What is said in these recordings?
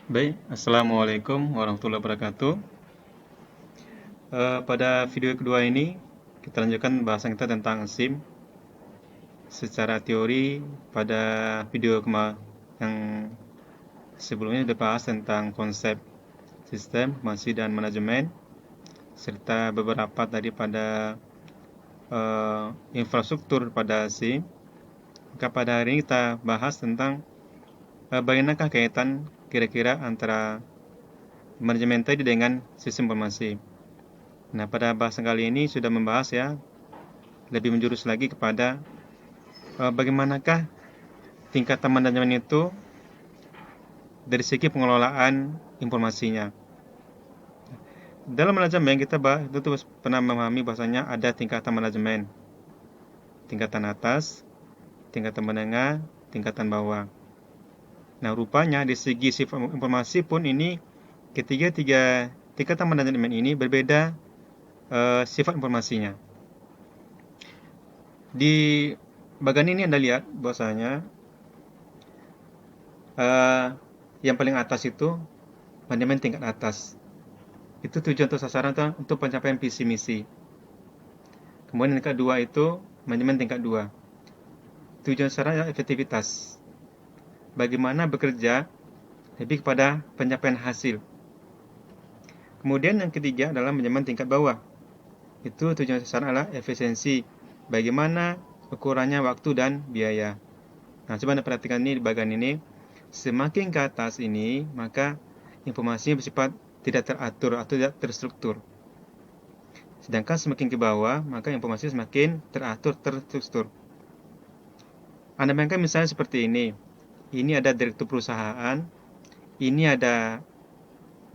Baik, Assalamualaikum warahmatullahi wabarakatuh. Pada video kedua ini, kita lanjutkan bahasan kita tentang SIM. Secara teori, pada yang sebelumnya sudah bahas tentang konsep sistem, informasi, dan manajemen, serta beberapa daripada infrastruktur pada SIM. Maka pada hari ini kita bahas tentang bagaimanakah kaitan kira-kira antara manajemen tadi dengan sistem informasi. Nah, pada bahasan kali ini sudah membahas ya, lebih menjurus lagi kepada bagaimanakah tingkatan manajemen itu dari segi pengelolaan informasinya. Dalam manajemen kita tentu pernah memahami bahasanya ada tingkatan manajemen, tingkatan atas, tingkatan menengah, tingkatan bawah. Nah, rupanya di segi sifat informasi pun ini ketiga tingkatan manajemen ini berbeda sifat informasinya. Di bagian ini Anda lihat bahwasanya yang paling atas itu manajemen tingkat atas. Itu tujuan atau sasaran untuk pencapaian visi misi. Kemudian yang kedua itu manajemen tingkat 2. Tujuan sasaran adalah efektivitas. Bagaimana bekerja lebih kepada pencapaian hasil. Kemudian yang ketiga adalah manajemen tingkat bawah. Itu tujuan sasaran adalah efisiensi. Bagaimana ukurannya waktu dan biaya. Nah, coba Anda perhatikan ini di bagian ini. Semakin ke atas ini, maka informasinya bersifat tidak teratur atau tidak terstruktur. Sedangkan semakin ke bawah, maka informasi semakin teratur, terstruktur. Anda bayangkan misalnya seperti ini. Ini ada direktur perusahaan, ini ada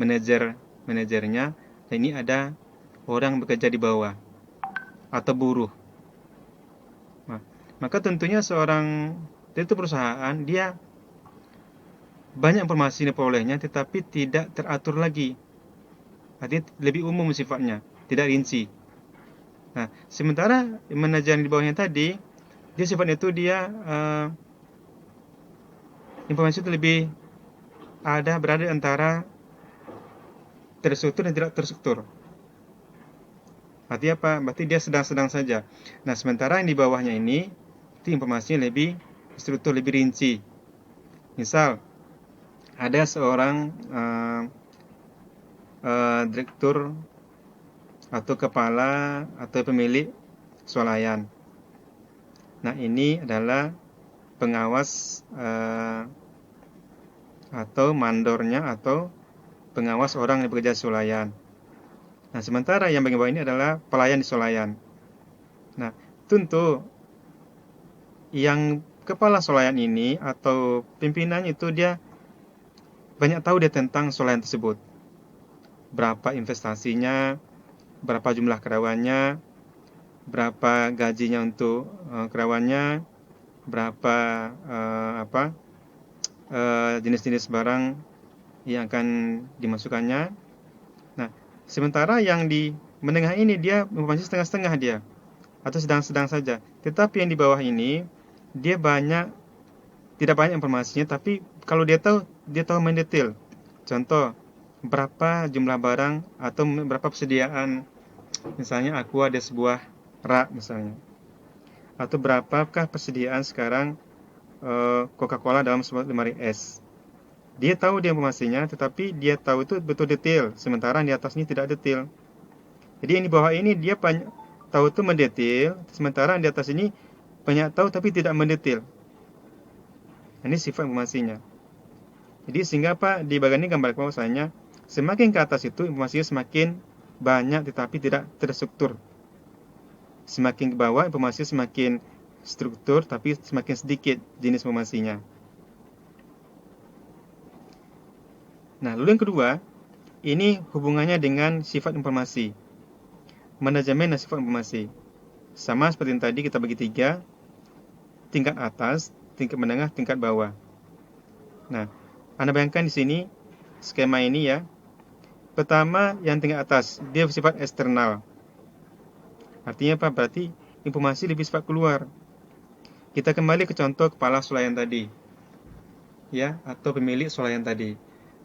manajernya, dan ini ada orang yang bekerja di bawah atau buruh. Nah, maka tentunya seorang direktur perusahaan dia banyak informasi yang diperolehnya, tetapi tidak teratur lagi. Artinya lebih umum sifatnya, tidak rinci. Nah, sementara manajer di bawahnya tadi, dia sifatnya itu dia informasi itu lebih berada antara terstruktur dan tidak terstruktur. Artinya apa? Berarti dia sedang-sedang saja. Nah, sementara yang di bawahnya ini, itu informasinya lebih struktur, lebih rinci. Misal, ada seorang direktur atau kepala atau pemilik swalayan. Nah, ini adalah pengawas atau mandornya atau pengawas orang yang bekerja di swalayan. Nah, sementara yang bagian bawah ini adalah pelayan di swalayan. Nah, tentu yang kepala swalayan ini atau pimpinan itu dia banyak tahu dia tentang swalayan tersebut. Berapa investasinya, berapa jumlah karyawannya, berapa gajinya untuk karyawannya, berapa jenis-jenis barang yang akan dimasukkannya. Nah, sementara yang di menengah ini dia informasi setengah-setengah dia atau sedang-sedang saja. Tetapi yang di bawah ini dia tidak banyak informasinya, tapi kalau dia tahu mendetail. Contoh, berapa jumlah barang atau berapa persediaan. Misalnya aku ada sebuah rak misalnya. Atau berapakah persediaan sekarang Coca-Cola dalam sebuah lemari es. Dia tahu dia informasinya, tetapi dia tahu itu betul detail, sementara di atas ini tidak detail. Jadi yang di bawah ini dia banyak tahu itu mendetail, sementara di atas ini banyak tahu tapi tidak mendetail. Ini sifat informasinya. Jadi sehingga apa di bagian ini gambar bahwasanya semakin ke atas itu informasinya semakin banyak tetapi tidak terstruktur. Semakin ke bawah informasinya semakin struktur tapi semakin sedikit jenis informasinya. Nah, lalu yang kedua, ini hubungannya dengan sifat informasi. Manajemen dan sifat informasi. Sama seperti yang tadi kita bagi 3, tingkat atas, tingkat menengah, tingkat bawah. Nah, Anda bayangkan di sini skema ini ya. Pertama yang tingkat atas, dia bersifat eksternal. Artinya apa? Berarti informasi lebih sifat keluar. Kita kembali ke contoh kepala swalayan tadi. Ya, atau pemilik swalayan tadi.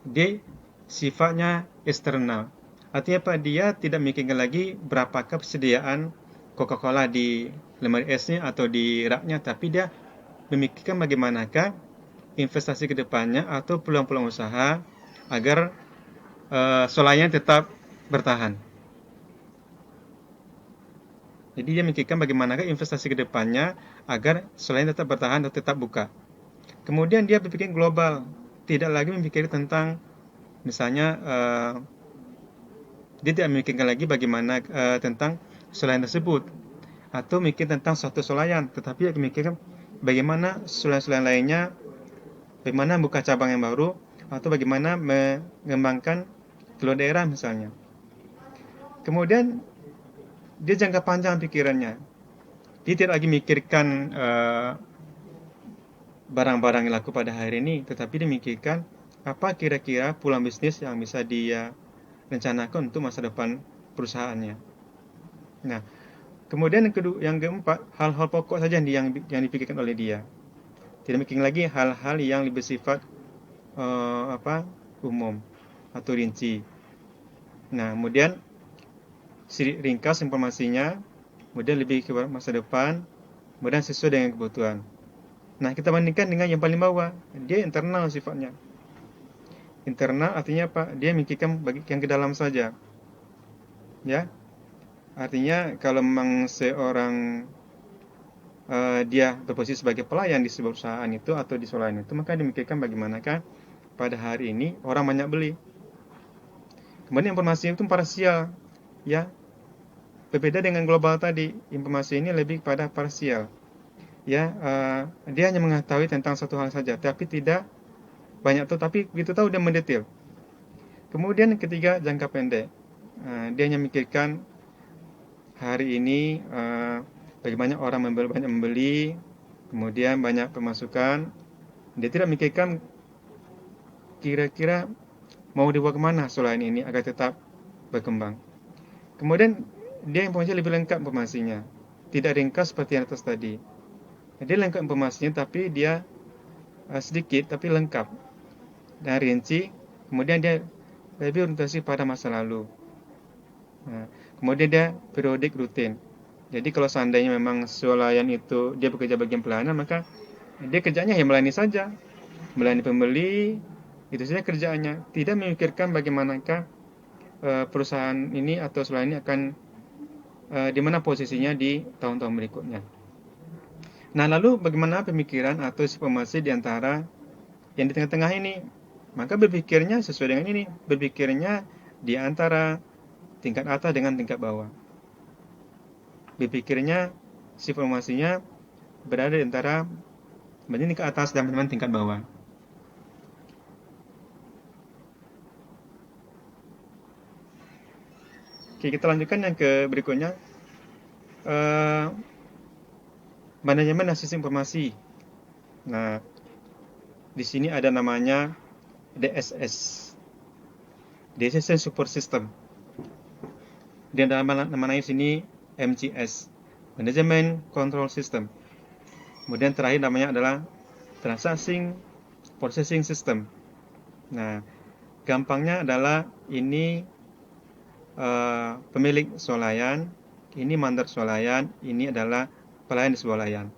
dia sifatnya eksternal. Artinya apa? Dia tidak memikirkan lagi berapakah persediaan Coca-Cola di lemari esnya atau di raknya, tapi dia memikirkan bagaimanakah investasi ke depannya atau peluang-peluang usaha agar solanya tetap bertahan. Jadi dia memikirkan bagaimanakah investasi ke depannya agar solanya tetap bertahan atau tetap buka. Kemudian dia berpikir global, tidak lagi memikirkan tentang misalnya dia tidak memikirkan lagi bagaimana tentang solayan tersebut atau mikir tentang suatu solayan, tetapi dia memikirkan bagaimana solayan-solayan lainnya, bagaimana buka cabang yang baru atau bagaimana mengembangkan keluar daerah misalnya. Kemudian dia jangka panjang pikirannya. Dia tidak lagi mikirkan barang-barang yang laku pada hari ini, tetapi dia mikirkan apa kira-kira peluang bisnis yang bisa dia rencanakan untuk masa depan perusahaannya. Nah, kemudian yang keempat, hal-hal pokok saja yang dipikirkan oleh dia. Tidak mikir lagi hal-hal yang lebih sifat umum atau rinci. Nah, kemudian ringkas informasinya, kemudian lebih ke masa depan, kemudian sesuai dengan kebutuhan. Nah, kita bandingkan dengan yang paling bawah, dia internal sifatnya. Internal artinya apa? Dia mikirkan bagi yang ke dalam saja. Ya, artinya kalau memang seorang dia berposisi sebagai pelayan di sebuah perusahaan itu atau di solayan itu, maka dimikirkan bagaimanakah pada hari ini orang banyak beli. Kemudian informasi itu parsial, ya, berbeda dengan global tadi. Informasi ini lebih pada parsial, ya. Dia hanya mengetahui tentang satu hal saja, tapi tidak banyak tahu, tapi begitu tahu dia mendetail. Kemudian ketiga, jangka pendek. Dia hanya memikirkan hari ini bagaimana orang banyak membeli, kemudian banyak pemasukan. Dia tidak memikirkan kira-kira mau dibawa kemana selain ini agar tetap berkembang. Kemudian dia informasi lebih lengkap informasinya, tidak ringkas seperti yang atas tadi. Dia lengkap informasinya, tapi dia sedikit tapi lengkap dan rinci. Kemudian dia lebih orientasi pada masa lalu. Nah, kemudian dia periodik rutin. Jadi kalau seandainya memang swalayan itu dia bekerja bagian pelayanan, maka dia kerjanya ya melayani saja, melayani pembeli, itu saja kerjaannya. Tidak memikirkan bagaimanakah perusahaan ini atau swalayan ini akan di mana posisinya di tahun-tahun berikutnya. Nah, lalu bagaimana pemikiran atau informasi di antara yang di tengah-tengah ini? Maka berpikirnya sesuai dengan ini, berpikirnya di antara tingkat atas dengan tingkat bawah. Berpikirnya informasinya berada di antara tingkat atas dan tingkat bawah. Oke, kita lanjutkan yang ke berikutnya. Manajemen sistem informasi. Nah, di sini ada namanya DSS, Decision Support System. Dan namanya sini MCS, Management Control System. Kemudian terakhir namanya adalah Transaction Processing System. Nah, gampangnya adalah ini pemilik swalayan, ini mandat swalayan, ini adalah pelayan di swalayan.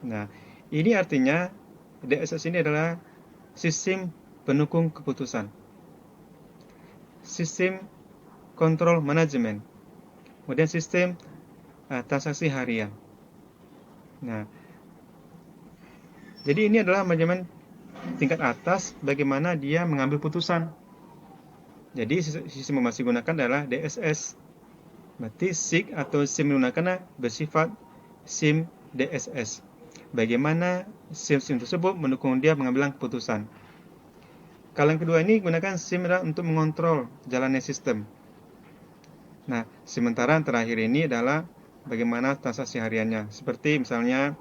Nah, ini artinya DSS ini adalah sistem pendukung keputusan, sistem kontrol manajemen, kemudian sistem transaksi harian. Nah, jadi ini adalah manajemen tingkat atas bagaimana dia mengambil putusan. Jadi sistem yang masih gunakan adalah DSS. Berarti SIG atau SIM menggunakan bersifat SIM DSS. Bagaimana SIM tersebut mendukung dia mengambil keputusan. Kalau yang kedua ini gunakan SIM untuk mengontrol jalannya sistem. Nah, sementara yang terakhir ini adalah bagaimana transaksi hariannya. Seperti misalnya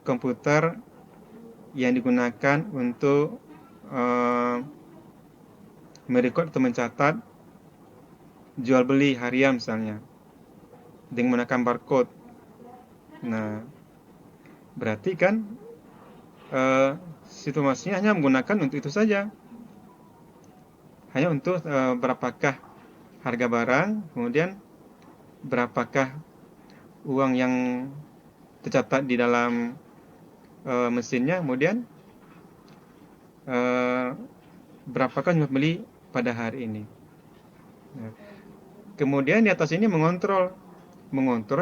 komputer yang digunakan untuk merekod atau mencatat jual beli harian misalnya dengan menggunakan barcode. Nah, berarti kan Situasinya hanya menggunakan untuk itu saja. Hanya untuk berapakah harga barang, kemudian berapakah uang yang tercatat di dalam mesinnya, kemudian berapakah jumlah beli pada hari ini. Nah, kemudian di atas ini mengontrol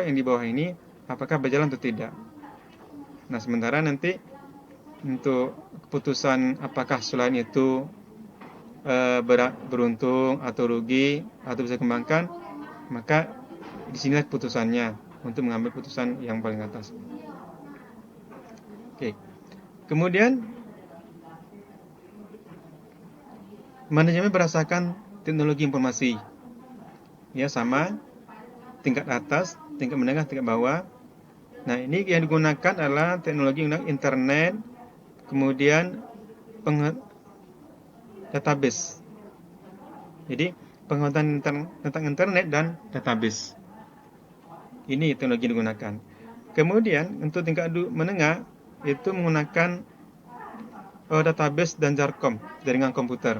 yang di bawah ini apakah berjalan atau tidak. Nah, sementara nanti untuk keputusan apakah selain itu beruntung atau rugi atau bisa kembangkan, maka disinilah keputusannya untuk mengambil keputusan yang paling atas. Oke. Kemudian manajemen berdasarkan teknologi informasi. Ya, sama tingkat atas, tingkat menengah, tingkat bawah. Nah, ini yang digunakan adalah teknologi internet, kemudian database. Jadi, pengetahuan tentang internet dan database. Ini teknologi yang digunakan. Kemudian, untuk tingkat menengah, itu menggunakan database dan JARCOM, jaringan komputer.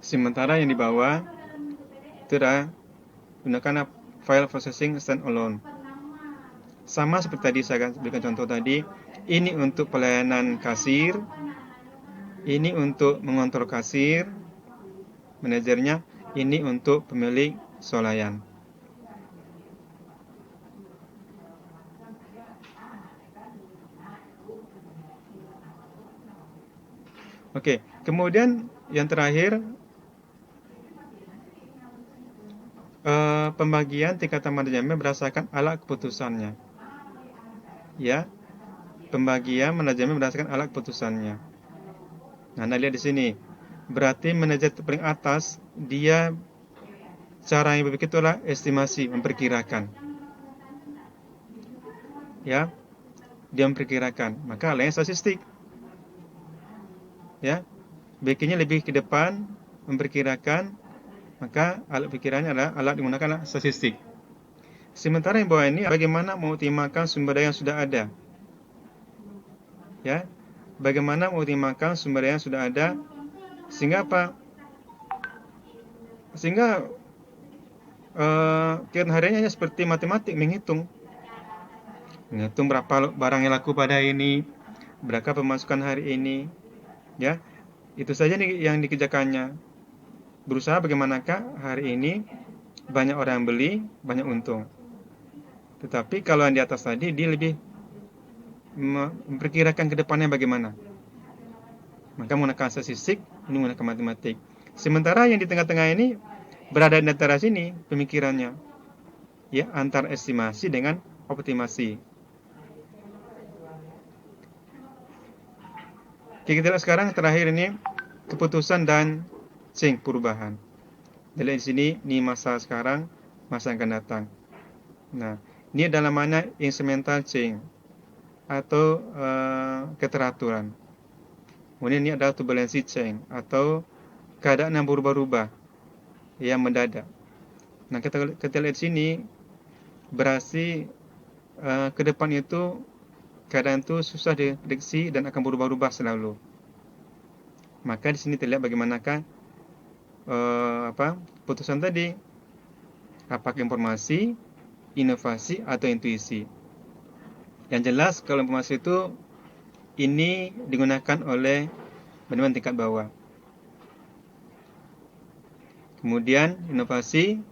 Sementara yang di bawah itu adalah gunakan file processing standalone. Sama seperti tadi saya berikan contoh tadi, ini untuk pelayanan kasir, ini untuk mengontrol kasir, manajernya, ini untuk pemilik swalayan. Oke, kemudian yang terakhir pembagian tingkatan manajemen berdasarkan alat keputusannya. Ya, pembagian manajemen berdasarkan alat keputusannya. Nah, Anda lihat di sini. Berarti manajer paling atas dia cara yang berpikir itulah estimasi, memperkirakan. Ya, dia memperkirakan. Maka alatnya statistik. Ya, bikinnya lebih ke depan, memperkirakan. Maka alat pikirannya adalah alat digunakan statistik. Sementara yang bawah ini bagaimana mengoptimalkan sumber daya yang sudah ada. Ya, bagaimana mengoptimalkan sumber daya yang sudah ada sehingga apa? Sehingga kegiatan hariannya hanya seperti matematik, menghitung berapa barang yang laku pada ini, berapa pemasukan hari ini. Ya, itu saja yang dikerjakannya. Berusaha bagaimanakah hari ini banyak orang yang beli, banyak untung. Tetapi kalau yang di atas tadi dia lebih memperkirakan ke depannya bagaimana. Maka menggunakan statistik, ini menggunakan matematik. Sementara yang di tengah-tengah ini berada di antara sini pemikirannya. Ya, antara estimasi dengan optimasi. Oke, kita lihat sekarang terakhir ini keputusan dan change, perubahan. Dari sini ini masa sekarang, masa yang akan datang. Nah, ini adalah mana instrumental change atau keteraturan. Kemudian ini adalah turbulency change atau keadaan yang berubah-ubah, yang mendadak. Nah, kita lihat sini berarti ke depan itu keadaan itu susah diprediksi dan akan berubah-ubah selalu. Maka di sini terlihat bagaimanakah putusan tadi, apakah informasi, inovasi atau intuisi. Yang jelas kalau informasi itu ini digunakan oleh manajemen tingkat bawah. Kemudian inovasi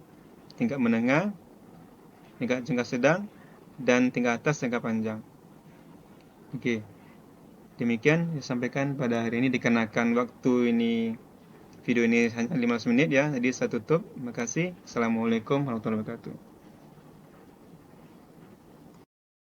tingkat menengah, tingkat jangka sedang, dan tingkat atas jangka panjang. Oke. Demikian yang sampaikan pada hari ini, dikarenakan waktu ini video ini hanya 15 menit ya, jadi saya tutup. Terima kasih. Assalamualaikum warahmatullahi wabarakatuh.